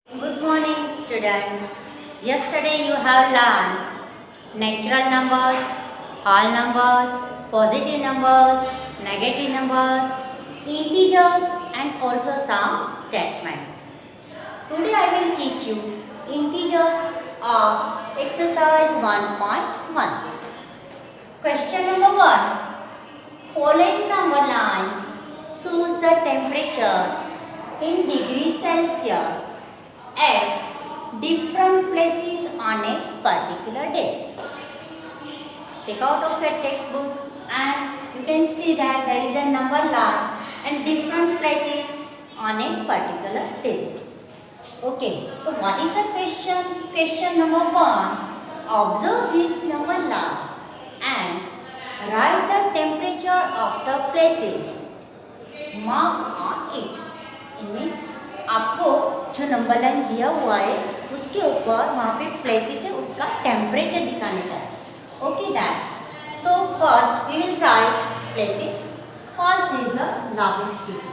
Good morning, students. Yesterday you have learned natural numbers, whole numbers, positive numbers, negative numbers, integers, and also some statements. Today I will teach you integers of exercise 1.1. Question number 1. Following number lines shows the temperature in degrees Celsius at different places on a particular day. Take out of your textbook and you can see that there is a number line and different places on a particular day. Okay, so what is the question? Question number 1. Observe this number line and write the temperature of the places. Mark on it. It means आपको जो number line दिया हुआ है उसके ऊपर वहाँ पे places है उसका टेम्परेचर दिखाने का है. Okay that. So first we will write places. First is the Lahaul Spiti.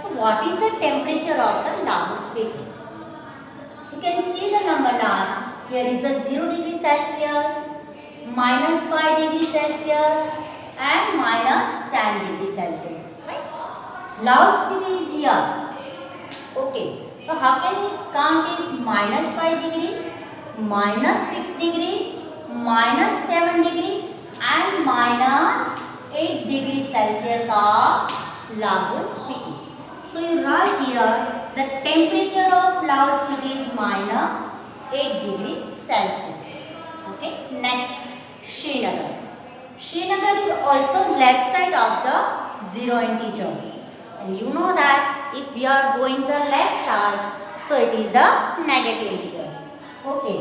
तो what is the temperature of the Lahaul Spiti? You can see the number line. Here is the 0 degree Celsius, -5 degree Celsius and -10 degree Celsius. Right? Laos Spiti is here. Okay. So how can we count it? -5 degree, -6 degree, -7 degree, and -8 degree Celsius of Laos Spiti. So you write here the temperature of Laos Spiti is -8 degree Celsius. Okay. Next, Srinagar. Srinagar is also left side of the 0 integers, and you know that if we are going the left side, so it is the negative integers. Okay,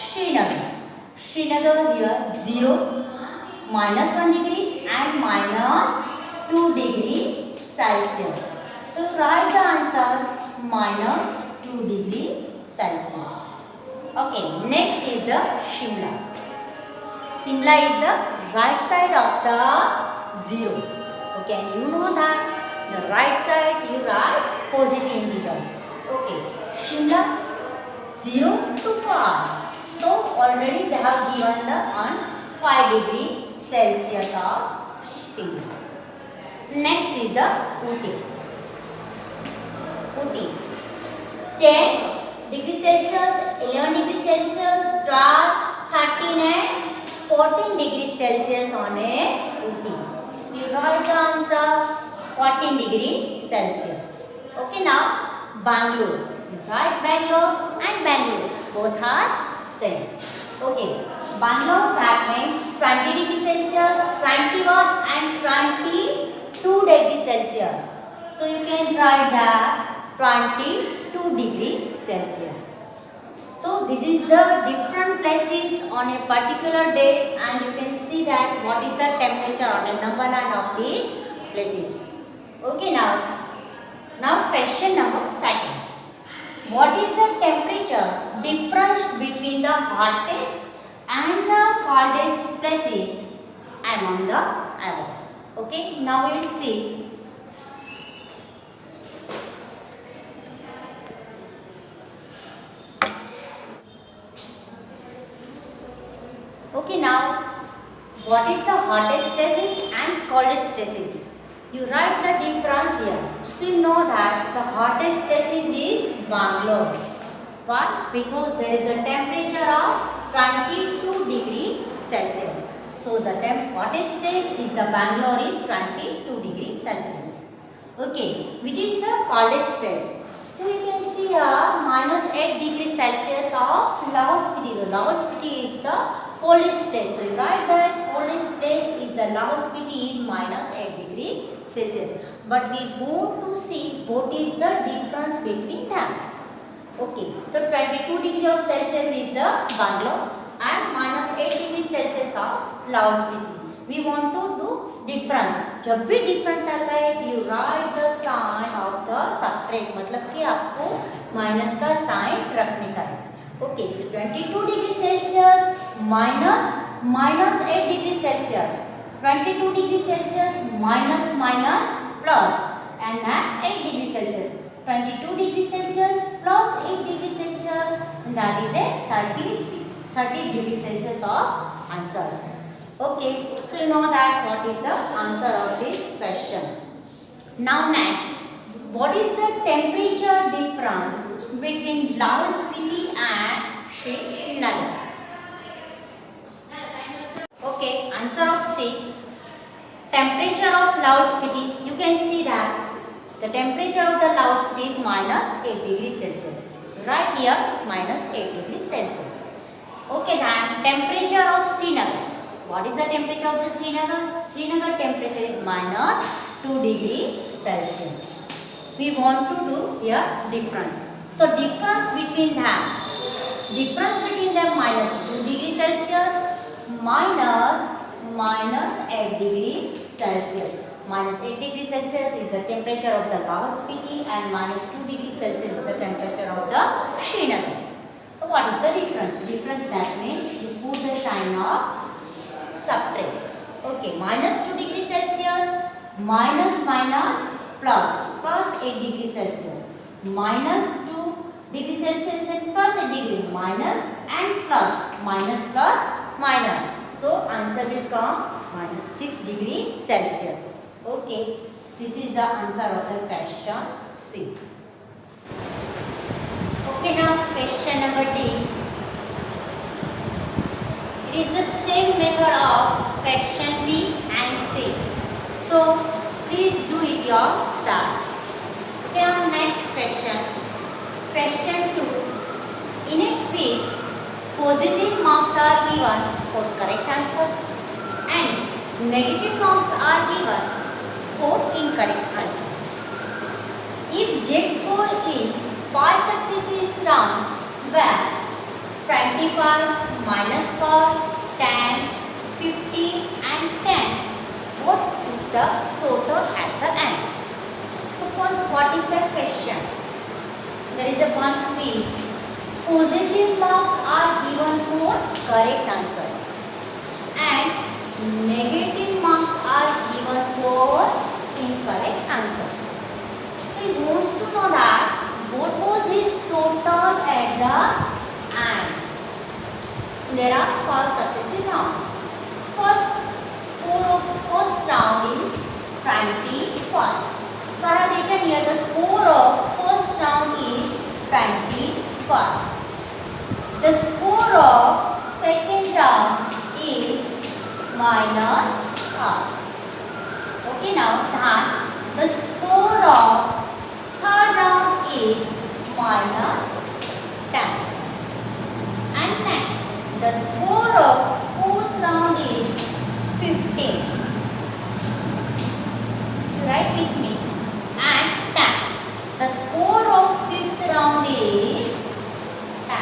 Srinagar. Srinagar here 0, -1 degree and -2 degree Celsius. So write the answer -2 degree Celsius. Okay, next is the Shimla. Shimla is the right side of the 0. Okay, and you know that the right side you write positive integers. Okay, Shimla 0 to 5. So already they have given the 5 degree Celsius of Shimla. Next is the Ooty. Ooty 10 degree Celsius, 11 degree Celsius, 12, 13 and 14 degree Celsius on a Ooty. You write the answer 14 degree Celsius. Okay, now Bangalore. You write Bangalore and Bangalore. Both are same. Okay, Bangalore that means 20 degree Celsius, 21 and 22 degree Celsius. So you can write that 22 degree Celsius. So this is the different places on a particular day, and you can see that what is the temperature on a number line of these places. Okay, now question number 2. What is the temperature difference between the hottest and the coldest places among the above? Okay, now we will see. Okay, now what is the hottest places and coldest places? You write the difference here. So you know that the hottest places is Bangalore. Why? Because there is a temperature of 22 degree Celsius. So the hottest place is the Bangalore is 22 degree Celsius. Okay, which is the coldest place? So you can see here -8 degree Celsius of Laos Spiti. The Laos Spiti is the coldest place. So you write that coldest place is the Laos Spiti is -8 degree Celsius. But we want to see what is the difference between them. Okay, so 22 degree of Celsius is the Bangalore and -8 degree Celsius of Laos Spiti. We want to do difference. जब भी difference आता है, you write the sign of the subtract. मतलब कि आपको minus का sign रखने का है. Okay, so 22 degree Celsius -8 degree Celsius. 22 degree Celsius minus plus and then 8 degree Celsius. 22 degrees Celsius plus 8 degrees Celsius, and that is a 30 degrees Celsius of answer. Okay, so you know that what is the answer of this question. Now next, what is the temperature difference between Lahaul Spiti and Srinagar? Okay, answer of C. Temperature of Lahaul Spiti, you can see that the temperature of the Lahaul Spiti is minus 8 degrees Celsius. Right here, minus 8 degrees Celsius. Okay, then temperature of Srinagar. What is the temperature of the Srinagar? Srinagar temperature is minus 2 degrees Celsius. We want to do here difference. So difference between them minus 2 degrees Celsius minus 8 degrees Celsius. Minus 8 degrees Celsius is the temperature of the Lahaul Spiti and minus 2 degrees Celsius is the temperature of the Srinagar. So what is the difference? Difference, that means you put the sign of subtract. Okay, minus 2 degrees Celsius minus plus 8 degrees Celsius. Minus 2 degrees Celsius and plus 8 degrees. Minus and plus. Minus. So answer will come minus 6 degrees Celsius. Okay, this is the answer of the question C. Okay, now question number D. It is the same method of question B and C. So please do it yourself. Okay, now next question. Question 2. In a quiz, positive marks are given for correct answer and negative marks are given for incorrect answer. If Z score is 5 successive rounds where 25, minus 4, 10, 15 and 10, what is the total at the end? So first, what is the question? There is a one quiz. Positive marks are given for correct answers and negative marks are given for incorrect answers. So he wants to know that what was his total at the end. There are 4 successive rounds. First score of first round is 21. So I have written here the score of first round is 21. The score of second round is minus 5. Okay, now the score of third round is minus 10. And next, the score of fourth round is 15. Write with me. And 10. The score of fifth round is 10.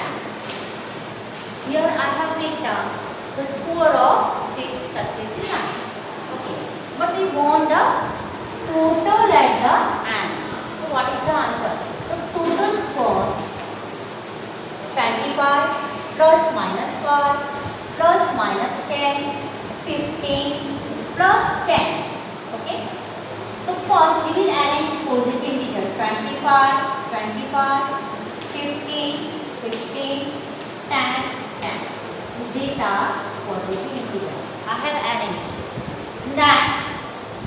Here I have written the score of fifth successive round. Okay. But we want the total at the end. So what is the answer? The total score 25 plus minus 4 plus minus 10, 15 plus 10. Okay. So first we will arrange positive digit 25, 15, 10, 10. These are positive integers. I have arranged. Then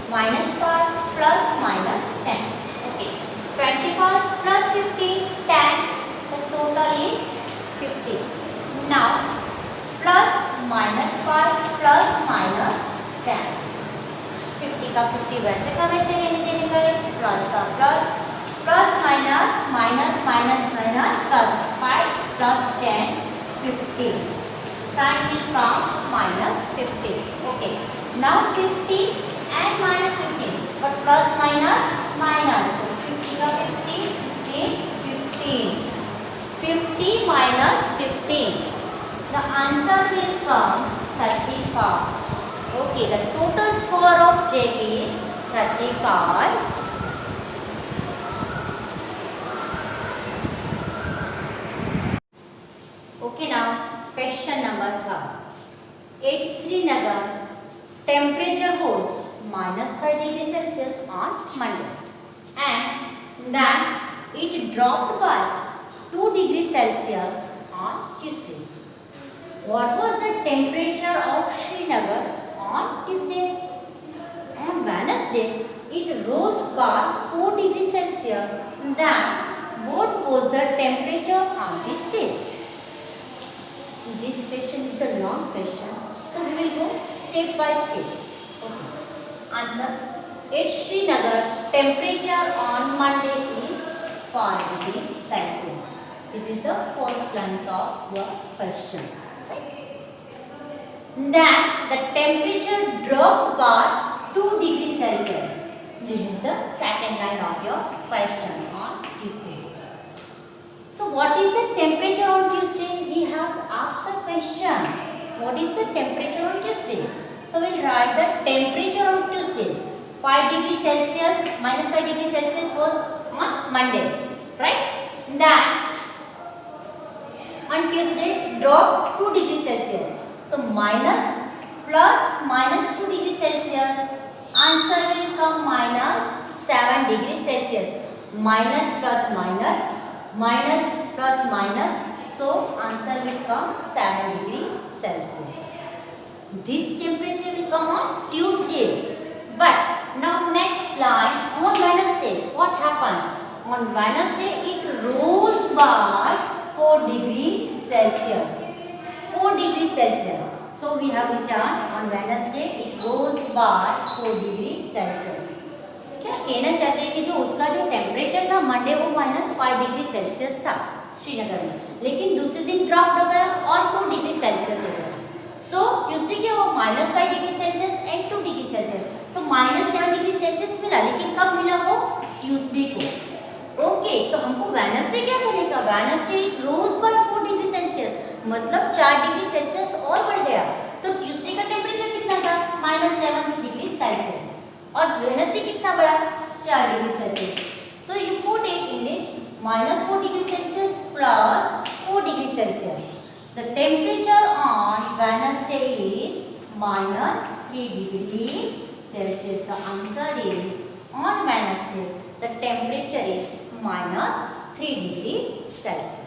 minus 5 plus minus 10. Okay. 25 plus 15, 10. The total is 50. Now plus minus 5 plus minus 10. 50 का 50 वैसे का वैसे रहने देने का है, plus का plus, plus minus minus minus minus plus 5 plus 10 15. Sign will come minus 50. Okay. Now 50 and minus 15, but plus minus minus. So 50 का 50, 15. 50 minus 15. The answer will come 35. Okay, the total score of J is 35. Okay, now question number 3. At Srinagar, temperature was minus 5 degrees Celsius on Monday, and then it dropped by 2 degrees Celsius on Tuesday. What was the temperature of Srinagar on Tuesday? On Wednesday, it rose by 4 degrees Celsius. Then, what was the temperature on this day? This question is the long question. So, we will go step by step. Okay. Answer. At Srinagar, temperature on Monday is 5 degrees Celsius. This is the first lines of your question. Then the temperature dropped by 2 degrees Celsius. This is the second line of your question on Tuesday. So what is the temperature on Tuesday? He has asked the question. What is the temperature on Tuesday? So we'll write the temperature on Tuesday. 5 degrees Celsius, minus 5 degrees Celsius was on Monday. Right? Then on Tuesday dropped 2 degrees Celsius. So minus plus minus 2 degrees Celsius, answer will come minus 7 degrees Celsius. Minus plus minus, minus plus minus, so answer will come 7 degrees Celsius. This temperature will come on Tuesday. But now next line, on Wednesday, what happens? On Wednesday it rose by 4 degrees Celsius. 4 degrees Celsius. So we have written on Wednesday it rose by 4 degrees Celsius. क्या कहना चाहते हैं कि जो उसका जो temperature था Monday वो -5 डिग्री सेल्सियस था श्रीनगर में, लेकिन दूसरे दिन ड्रॉप हो गया और 2 डिग्री सेल्सियस हो गया. सो ट्यूसडे क्या हुआ -5 degree Celsius and 2 degree Celsius, तो -7 डिग्री सेल्सियस मिला, लेकिन कब मिला वो? ट्यूसडे को. ओके, तो हमको वेडनेसडे क्या करने का? वेडनेसडे रोज बाय 4 डिग्री सेल्सियस, मतलब 4 डिग्री सेल्सियस और बढ़ गया. तो ट्यूसडे का टेम्परेचर कितना था? -7 डिग्री सेल्सियस, और वेडनेसडे कितना बढ़ा? 4 degree Celsius. So you put it in this -4 degree Celsius plus 4 degree Celsius. The temperature on Wednesday is -3 degree Celsius. The answer is on Wednesday the temperature is -3 degree Celsius.